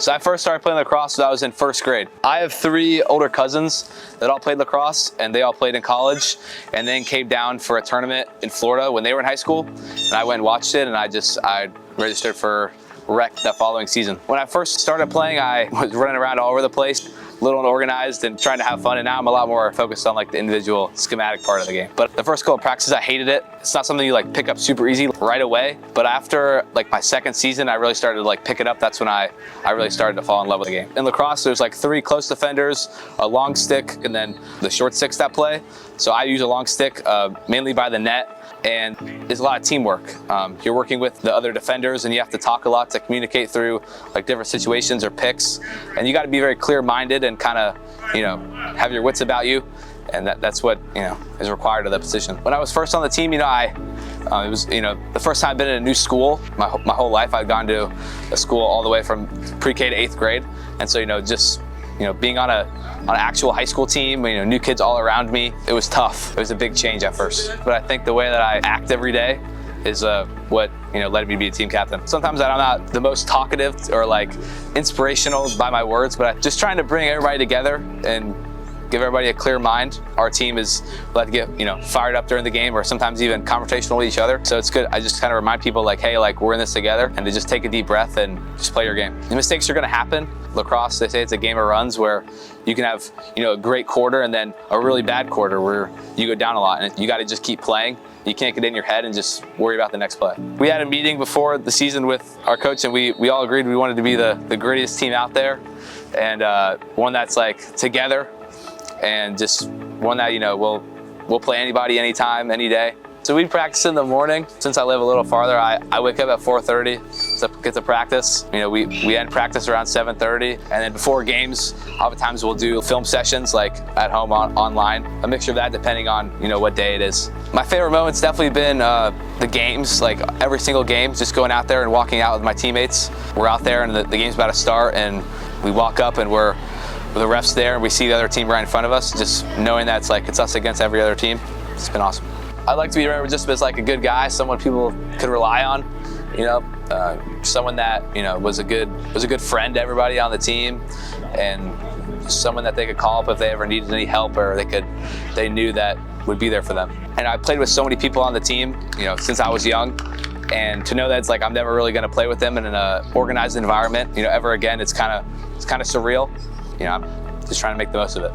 So I first started playing lacrosse when I was in first grade. I have 3 older cousins that all played lacrosse, and they all played in college, and then came down for a tournament in Florida when they were in high school. And I went and watched it, and I registered for rec that following season. When I first started playing, I was running around all over the place, little unorganized and trying to have fun, and now I'm a lot more focused on like the individual schematic part of the game. But the first couple of practices, I hated it. It's not something you like pick up super easy right away, but after like my second season, I really started to like pick it up. That's when I really started to fall in love with the game. In lacrosse, there's like 3 close defenders, a long stick, and then the short sticks that play. So I use a long stick mainly by the net, and there's a lot of teamwork. You're working with the other defenders, and you have to talk a lot to communicate through like different situations or picks, and you got to be very clear-minded and kind of, you know, have your wits about you, and that's what, you know, is required of the position. When I was first on the team, you know, it was, you know, the first time I've been in a new school my whole life. I'd gone to a school all the way from pre-K to 8th grade, and so, you know, just, you know, being on an actual high school team, you know, new kids all around me, it was tough. It was a big change at first. But I think the way that I act every day is what, you know, led me to be a team captain. Sometimes I'm not the most talkative or like inspirational by my words, but I'm just trying to bring everybody together and give everybody a clear mind. Our team is allowed to get, you know, fired up during the game, or sometimes even confrontational with each other. So it's good. I just kind of remind people like, hey, like we're in this together, and to just take a deep breath and just play your game. The mistakes are going to happen. Lacrosse, they say it's a game of runs, where you can have, you know, a great quarter and then a really bad quarter where you go down a lot, and you got to just keep playing. You can't get in your head and just worry about the next play. We had a meeting before the season with our coach, and we all agreed we wanted to be the grittiest team out there, and one that's like together, and just one that, you know, we'll play anybody, anytime, any day. So we'd practice in the morning. Since I live a little farther, I wake up at 4:30 to get to practice. You know, we end practice around 7:30, and then before games, oftentimes we'll do film sessions like at home online. A mixture of that depending on, you know, what day it is. My favorite moment's definitely been the games, like every single game, just going out there and walking out with my teammates. We're out there and the game's about to start, and we walk up and the ref's there, and we see the other team right in front of us, just knowing that it's us against every other team. It's been awesome. I'd like to be remembered just as like a good guy, someone people could rely on, you know, someone that, you know, was a good friend to everybody on the team, and someone that they could call up if they ever needed any help, or they knew that would be there for them. And I played with so many people on the team, you know, since I was young, and to know that it's like I'm never really going to play with them in an organized environment, you know, ever again, it's kind of surreal. You know, I'm just trying to make the most of it.